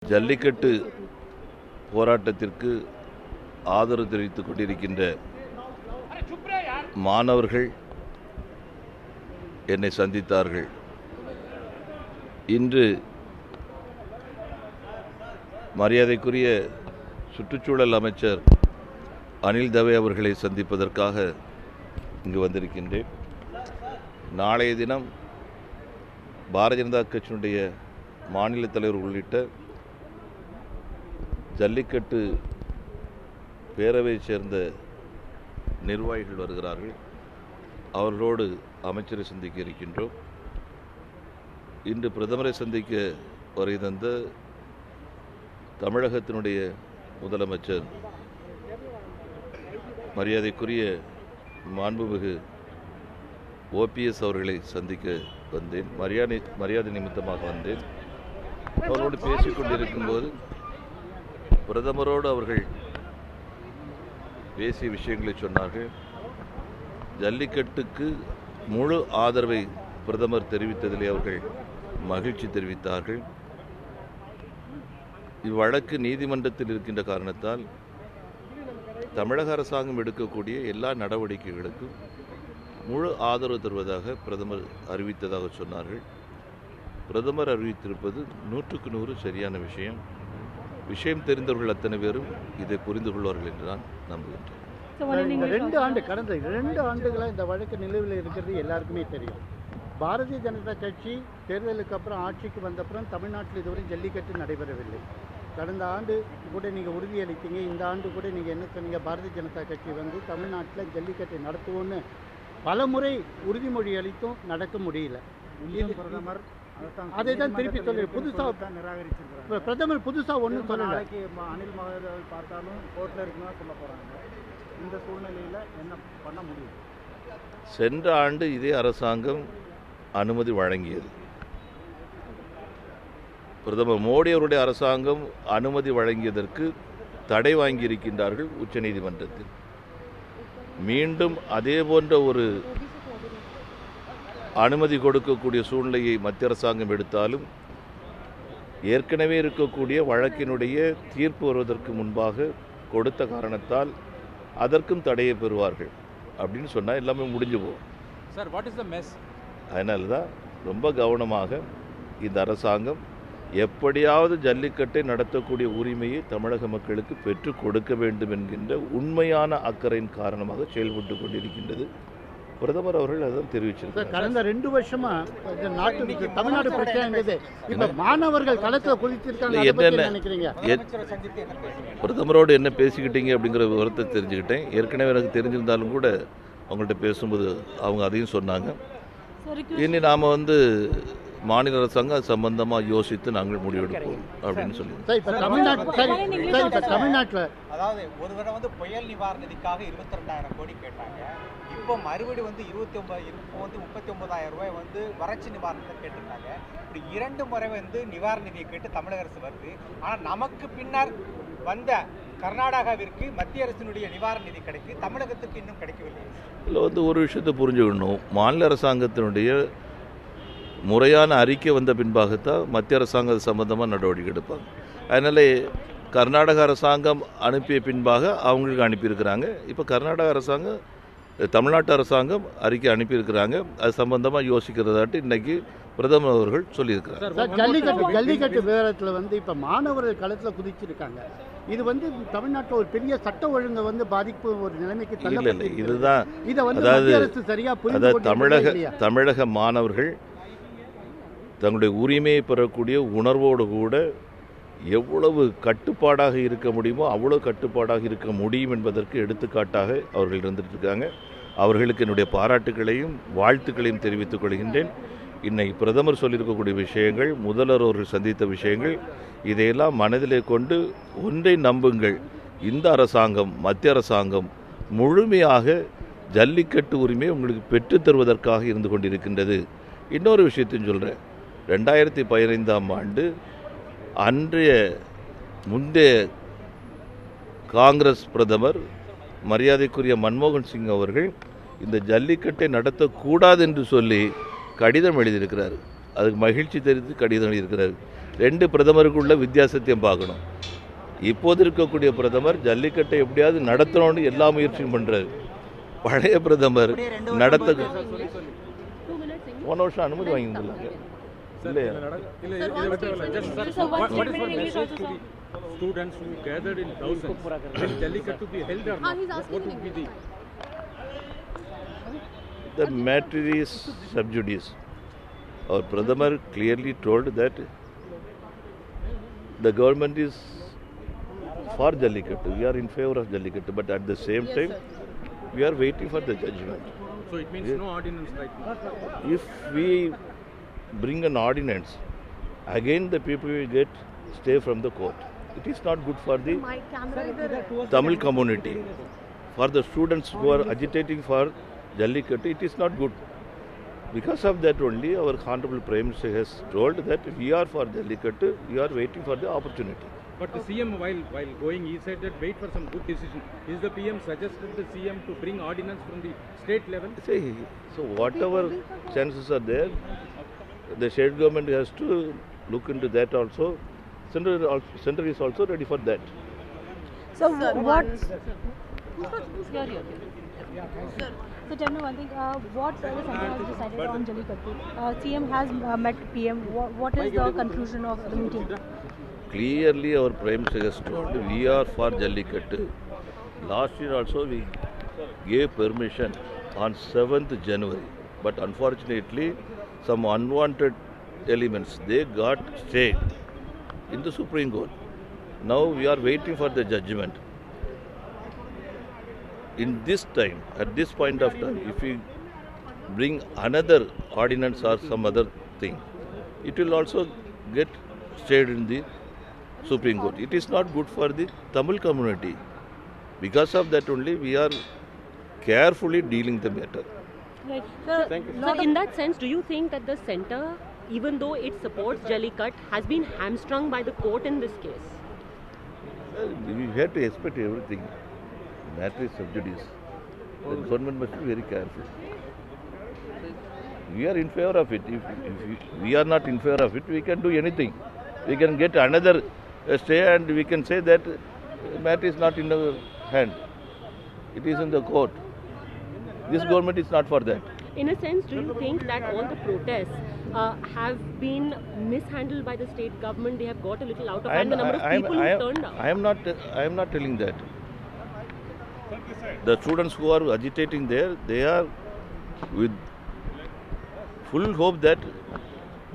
ஜல்லிக்கட்டு போராட்டத்திற்கு ஆதரவு தெரிவித்துக் கொண்டிருக்கின்ற மாணவர்கள் என்னை சந்தித்தார்கள். இன்று மரியாதைக்குரிய சுற்றுச்சூழல் அமைச்சர் அனில் தவே அவர்களை சந்திப்பதற்காக இங்கு வந்திருக்கின்றேன். நாளைய தினம் பாரதிய ஜனதா கட்சியினுடைய மாநில தலைவர் உள்ளிட்ட ஜல்லிக்கட்டு பேரவையைச் சேர்ந்த நிர்வாகிகள் வருகிறார்கள். அவர்களோடு அமைச்சரை சந்திக்க இருக்கின்றோம். இன்று பிரதமரை சந்திக்க வருகை தந்த தமிழகத்தினுடைய முதலமைச்சர் மரியாதைக்குரிய மாண்புமிகு ஓபிஎஸ் அவர்களை சந்திக்க வந்தேன். மரியாதை நிமித்தமாக வந்தேன். அவர்களோடு பேசிக் கொண்டிருக்கும்போது பிரதமரோடு அவர்கள் பேசிய விஷயங்களை சொன்னார்கள். ஜல்லிக்கட்டுக்கு முழு ஆதரவை பிரதமர் தெரிவித்ததிலே அவர்கள் மகிழ்ச்சி தெரிவித்தார்கள். இவ்வழக்கு நீதிமன்றத்தில் இருக்கின்ற காரணத்தால் தமிழக அரசாங்கம் எடுக்கக்கூடிய எல்லா நடவடிக்கைகளுக்கும் முழு ஆதரவு தருவதாக பிரதமர் அறிவித்ததாக சொன்னார்கள். பிரதமர் அறிவித்திருப்பது 100க்கு 100 சரியான விஷயம். விஷயம் தெரிந்தவர்கள் அத்தனை பேரும் இதை புரிந்து கொள்வார்கள் என்று நான் நம்புகின்றேன். கடந்த 2 ஆண்டுகளாக இந்த வழக்கு நிலுவையில் இருக்கிறது எல்லாருக்குமே தெரியும். பாரதிய ஜனதா கட்சி தேர்தலுக்கு அப்புறம் ஆட்சிக்கு வந்தப்புறம் தமிழ்நாட்டில் இதுவரை ஜல்லிக்கட்டு நடைபெறவில்லை. கடந்த ஆண்டு கூட நீங்கள் உறுதியளித்தீங்க. இந்த ஆண்டு கூட நீங்கள் என்ன சொன்னீங்க? பாரதிய ஜனதா கட்சி வந்து தமிழ்நாட்டில் ஜல்லிக்கட்டை நடத்துவோன்னு பல முறை உறுதிமொழி அளித்தும் நடக்க முடியல. பிரதமர் அதை தான் திருப்பி சொல்லி புதுசாக பிரதமர் புதுசாக ஒன்றும் சொல்லலை. அனில் மகாதேவ் பார்த்தாலும் கோர்ட்டில் இருக்குன்னா சொல்ல போகிறாங்க. இந்த சூழ்நிலையில் என்ன பண்ண முடியும்? சென்ற ஆண்டு இதே அரசாங்கம் அனுமதி வழங்கியது. பிரதமர் மோடி அவருடைய அரசாங்கம் அனுமதி வழங்கியதற்கு தடை வாங்கியிருக்கின்றார்கள் உச்சநீதிமன்றத்தில். மீண்டும் அதே போன்ற ஒரு அனுமதி கொடுக்கக்கூடிய சூழ்நிலையை மத்திய அரசாங்கம் எடுத்தாலும் ஏற்கனவே இருக்கக்கூடிய வழக்கினுடைய தீர்ப்பு வருவதற்கு முன்பாக கொடுத்த காரணத்தால் அதற்கும் தடையை பெறுவார்கள் அப்படின்னு சொன்னால் எல்லாமே முடிஞ்சு போகும். Sir, what is the mess? அதனால தான் ரொம்ப கவனமாக இந்த அரசாங்கம் எப்படியாவது ஜல்லிக்கட்டை நடத்தக்கூடிய உரிமையை தமிழக மக்களுக்கு பெற்றுக் கொடுக்க வேண்டும் என்கின்ற உண்மையான அக்கறையின் காரணமாக செயல்பட்டு கொண்டிருக்கின்றது. பிரதமர் அவர்கள் அதான் தெரிவிச்சிருக்கார். கடந்த 2 வருஷமா நாட்டு தமிழ்நாடு பிரச்சனை இப்ப மாணவர்கள் களத்தில் குதிச்சிருக்காங்க. பிரதமரோடு என்ன பேசிக்கிட்டீங்க அப்படிங்கிற விவரத்தை தெரிஞ்சுக்கிட்டேன். ஏற்கனவே எனக்கு தெரிஞ்சிருந்தாலும் கூட அவங்கள்ட்ட பேசும்போது அவங்க அதையும் சொன்னாங்க. இனி நாம் மாநில அரசாங்கம் அது சம்பந்தமாக யோசித்து நாங்கள் முடிவெடுப்போம் அப்படின்னு சொல்லி. தமிழ்நாட்டில் அதாவது ஒரு தடவை புயல் நிவாரண நிதிக்காக 22,000 கோடி கேட்டாங்க. இப்போ மறுபடி 39,000 ரூபாய் வறட்சி நிவாரணத்தை கேட்டிருக்காங்க. இப்படி 2 முறை நிவாரண நிதியை கேட்டு தமிழக அரசு வருது. ஆனால் நமக்கு பின்னர் வந்த கர்நாடகாவிற்கு மத்திய அரசினுடைய நிவாரண நிதி கிடைக்கு, தமிழகத்துக்கு இன்னும் கிடைக்கவில்லை. இதில் ஒரு விஷயத்தை புரிஞ்சுக்கணும். மாநில அரசாங்கத்தினுடைய முறையான அறிக்கை வந்த பின்பாகத்தான் மத்திய அரசாங்கம் அது சம்பந்தமாக நடவடிக்கை எடுப்பாங்க. அதனால் கர்நாடக அரசாங்கம் அனுப்பிய பின்பாக அவங்களுக்கு அனுப்பியிருக்கிறாங்க. இப்போ கர்நாடக அரசாங்கம் தமிழ்நாட்டு அரசாங்கம் அறிக்கை அனுப்பியிருக்கிறாங்க. அது சம்பந்தமாக யோசிக்கிறதாட்டு இன்னைக்கு பிரதமர் அவர்கள் சொல்லியிருக்கிறார். ஜல்லிக்கட்டு விவரத்தில் இப்போ மாணவர்கள் களத்தில் குதிச்சிருக்காங்க. இது தமிழ்நாட்டில் ஒரு பெரிய சட்ட ஒழுங்கை பாதிப்பு ஒரு நிலைமைக்கு இல்லை. இதுதான் அதாவது தமிழக மாணவர்கள் தங்களுடைய உரிமையை பெறக்கூடிய உணர்வோடு கூட எவ்வளவு கட்டுப்பாடாக இருக்க முடியுமோ அவ்வளவு கட்டுப்பாடாக இருக்க முடியும் என்பதற்கு எடுத்துக்காட்டாக அவர்கள் இருந்துட்டு இருக்காங்க. அவர்களுக்கு என்னுடைய பாராட்டுகளையும் வாழ்த்துக்களையும் தெரிவித்துக் கொள்கின்றேன். இன்னைக்கு பிரதமர் சொல்லியிருக்கக்கூடிய விஷயங்கள், முதல்வர் அவர்கள் சந்தித்த விஷயங்கள், இதையெல்லாம் மனதிலே கொண்டு ஒன்றை நம்புங்கள். இந்த அரசாங்கம், மத்திய அரசாங்கம் முழுமையாக ஜல்லிக்கட்டு உரிமையை உங்களுக்கு பெற்றுத்தருவதற்காக இருந்து கொண்டிருக்கின்றது. இன்னொரு விஷயத்தையும் சொல்கிறேன். 2015ஆம் ஆண்டு முந்தைய காங்கிரஸ் பிரதமர் மரியாதைக்குரிய மன்மோகன் சிங் அவர்கள் இந்த ஜல்லிக்கட்டை நடத்தக்கூடாது என்று சொல்லி கடிதம் எழுதியிருக்கிறார். அதுக்கு மகிழ்ச்சி தெரிவித்து கடிதம் எழுதியிருக்கிறார். ரெண்டு பிரதமருக்குள்ள வித்தியாசத்தையும் பார்க்கணும். இப்போது இருக்கக்கூடிய பிரதமர் ஜல்லிக்கட்டை எப்படியாவது நடத்தணும்னு எல்லா முயற்சியும் பண்ணுறாரு. பழைய பிரதமர் நடத்த போன வருஷம் அனுமதி வாங்கியிருந்தாங்க இல்லையா? Students who gathered in thousands, will Jallikattu be held or not? What would be the matter is sub judice. Our Pradhamar clearly told that the government is for Jallikattu. We are in favor of Jallikattu, but at the same time, we are waiting for the judgment. So it means no ordinance right now. If we bring an ordinance, again the people will get stay from the court. It is not good for the Tamil community. For the students who are agitating for Jallikattu, it is not good. Because of that only, our Honorable Prime Minister has told that we are for Jallikattu, we are waiting for the opportunity. But the CM, while going, he said that wait for some good decision. Is the PM suggested the CM to bring ordinance from the state level? See, so whatever chances are there, the state government has to look into that also. Center is also ready for that. So what? So tell me one thing. What the center has decided on Jallikattu? CM has met PM. What is the conclusion of the meeting? Clearly, our Prime Minister has told we are for Jallikattu. Last year also we gave permission on 7th January, but unfortunately, some unwanted elements they got stayed in the Supreme Court. Now we are waiting for the judgment. In this time, at this point of time, if we bring another ordinance or some other thing, it will also get stayed in the Supreme Court. It is not good for the Tamil community. Because of that only, we are carefully dealing the matter. Right. So in that sense, do you think that the centre, even though it supports Jallikat, has been hamstrung by the court in this case? We have to expect everything. Matter is sub judice. The government must be very careful. We are in favor of it. If we are not in favor of it, we can do anything. We can get another stay and we can say that matter is not in our hand. It is in the court. This government is not for that. In a sense, do you think that all the protests have been mishandled by the state government? They have got a little out of hand. The number of people who turned out. I am not telling that. The students who are agitating there, they are with full hope that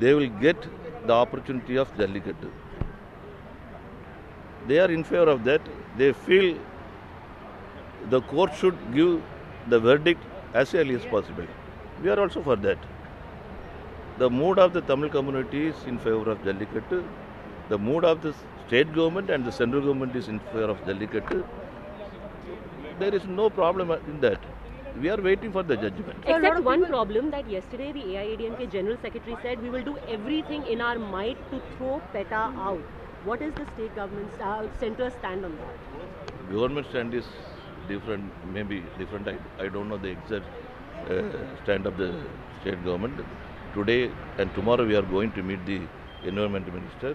they will get the opportunity of Jallikattu. They are in favor of that. They feel the court should give the verdict as early as possible. We are also for that. The mood of the Tamil community is in favor of Jallikattu. The mood of the state government and the central government is in favor of Jallikattu. There is no problem in that. We are waiting for the judgment. Except one problem that yesterday the AIADMK General Secretary said we will do everything in our might to throw PETA out. What is the state government's centre stand on that? Government stand is different, maybe different. I don't know the exact stand of the state government. Today and tomorrow we are going to meet the Environment Minister.